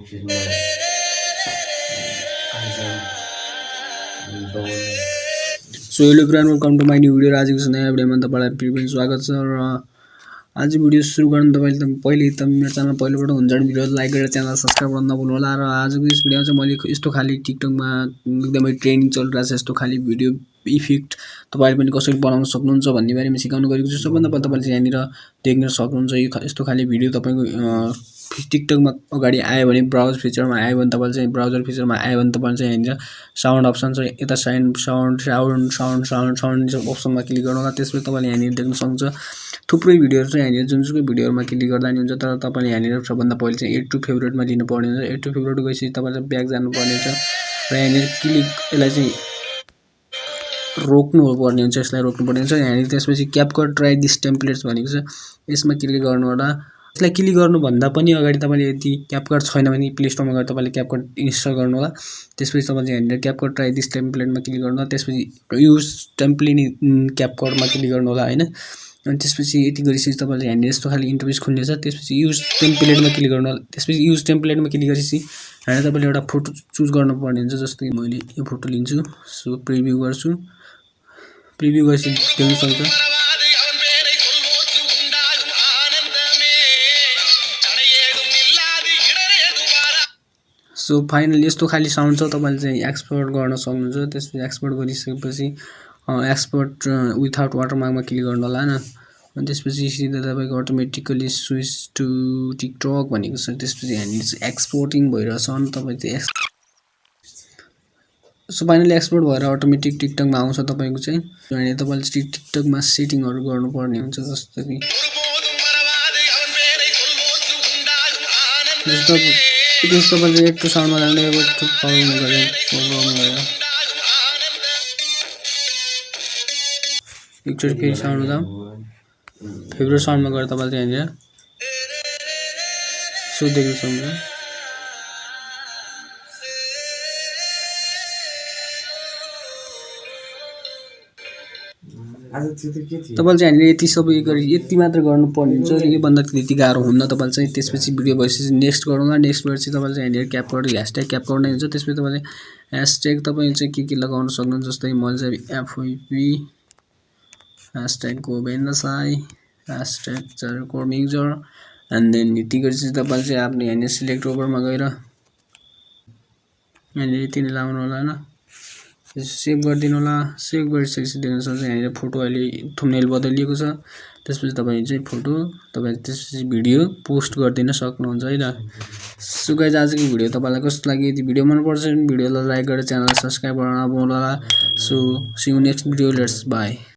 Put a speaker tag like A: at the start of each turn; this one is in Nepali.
A: So hello everyone, welcome to my new video. आजको नयाँ भिडियोमा तपाईँलाई फेरि पनि स्वागत छ। र आज भिडियो सुरु गर्नु तपाईँले पहिले त मेरो च्यानल पहिलोपल्ट हुन्छ भने भिडियो लाइक गरेर च्यानल सब्स्क्राइब गर्न नभुल्नु होला। र आजको यस भिडियोमा चाहिँ मैले यस्तो खाली टिकटकमा एकदमै ट्रेन्डिङ चलिरहेको छ यस्तो खाली भिडियो इफेक्ट तपाईँले पनि कसरी बनाउन सक्नुहुन्छ भन्ने बारेमा सिकाउनु गएको छु। सबभन्दा पहिला तपाईँले चाहिँ यहाँनिर देख्न सक्नुहुन्छ यस्तो खाली भिडियो तपाईँको टिकटकमा अगाडि आयो भने ब्राउज फिचरमा आयो भने तपाईँले चाहिँ ब्राउजर फिचरमा आयो भने तपाईँले चाहिँ यहाँनिर साउन्ड अप्सन छ, यता साउन्ड अप्सनमा क्लिक गर्नु होला। त्यसपछि तपाईँले यहाँनिर देख्न सक्नुहुन्छ थुप्रै भिडियोहरू चाहिँ यहाँनिर जुनसुकै भिडियोमा क्लिक गर्दा नि हुन्छ। तर तपाईँले यहाँनिर सबभन्दा पहिले चाहिँ एड टु फेभरेटमा लिनुपर्ने हुन्छ। एड टु फेभरेट गएपछि तपाईँले ब्याक जानुपर्ने हुन्छ र यहाँनिर क्लिक यसलाई चाहिँ रोक्नुपर्ने हुन्छ, यसलाई रोक्नुपर्ने हुन्छ। यहाँनिर त्यसपछि क्यापकट ट्राई दिस टेम्प्लेट्स भनेको छ, यसमा क्लिक गर्नु होला। यसलाई क्लिक गर्नुभन्दा पनि अगाडि तपाईँले यदि क्यापकट छैन भने प्ले स्टोरमा गएर तपाईँले क्यापकट इन्स्टल गर्नु होला। त्यसपछि तपाईँले यहाँनिर क्यापकट ट्राई दिस टेम्प्लेटमा क्लिक गर्नु होला। त्यसपछि युज टेम्प्लेट क्यापकटमा क्लिक गर्नु होला हैन। अनि त्यसपछि यति गरिसकेपछि तपाईँले यहाँनिर यस्तो खाली इन्टरफेस खुल्नेछ। त्यसपछि युज टेम्प्लेटमा क्लिक गर्नु होला। त्यसपछि युज टेम्प्लेटमा क्लिक गरेपछि यहाँ तपाईँले एउटा फोटो चुज गर्नुपर्ने हुन्छ। जस्तो कि मैले यो फोटो लिन्छु। सो प्रिभ्यू गर्छु। प्रिभ्यू गरेपछि देख्न सक्छ। सो फाइनली यस्तो खाली साउन्ड छ, तपाईँले चाहिँ एक्सपोर्ट गर्न सक्नुहुन्छ। त्यसपछि एक्सपोर्ट गरिसकेपछि एक्सपोर्ट विथआउट वाटरमार्कमा क्लिक गर्नु होला हैन। अनि त्यसपछि सिधा तपाईँको अटोमेटिकली स्विच टु टिकटक भनेको छ। त्यसपछि यहाँनिर चाहिँ एक्सपोर्टिङ भइरहेछ अनि तपाईँ चाहिँ सो फाइनली एक्सपोर्ट भएर अटोमेटिक टिकटकमा आउँछ तपाईँको चाहिँ। यहाँनिर तपाईँले टिकटकमा सेटिङहरू गर्नुपर्ने हुन्छ। जस्तो कि तपाईँले एक टु साउन्डमा जाने एक टु प्रब्लम गरे एकचोटि फेरि साउन्डमा जाउँ। फेभरेट साउन्डमा गएर तपाईँले चाहिँ यहाँनिर सो देख्न सक्नुहुन्छ। तपाईँले चाहिँ यहाँनिर यति सबै गरी यति मात्र गर्नुपर्ने हुन्छ। योभन्दा त्यति गाह्रो हुन्न। तपाईँले चाहिँ त्यसपछि भिडियो भएपछि नेक्स्ट गरौँला। नेक्स्ट भएपछि तपाईँले चाहिँ यहाँनिर क्यापकट ह्यासट्याग क्यापकट नै हुन्छ। त्यसपछि तपाईँले ह्यासट्याग तपाईँ चाहिँ के लगाउन सक्नुहुन्छ। जस्तै मैले चाहिँ एफओपी ह्यासट्याग गोबेन्दसाई ह्यासट्याग चारकोड मिक्सर एन्ड देन यति गरेपछि तपाईँले चाहिँ आफ्नो यहाँनिर सिलेक्ट ओभरमा गएर यहाँनिर यति नै लाउनु होला हैन। सेभ गरिदिनु होला। सेभ गरिसकेपछि देख्न सक्नुहुन्छ यहाँनिर फोटो अहिले थम्बनेल बदलिएको छ। त्यसपछि तपाईँ चाहिँ फोटो तपाईँ त्यसपछि भिडियो पोस्ट गरिदिन सक्नुहुन्छ है त। सो गाइज आजको भिडियो तपाईँलाई कस्तो लाग्यो? यदि भिडियो मनपर्छ भने भिडियोलाई लाइक गरेर च्यानललाई सब्स्क्राइब गर्न नभुल्नु होला। So see you next video. Let's by.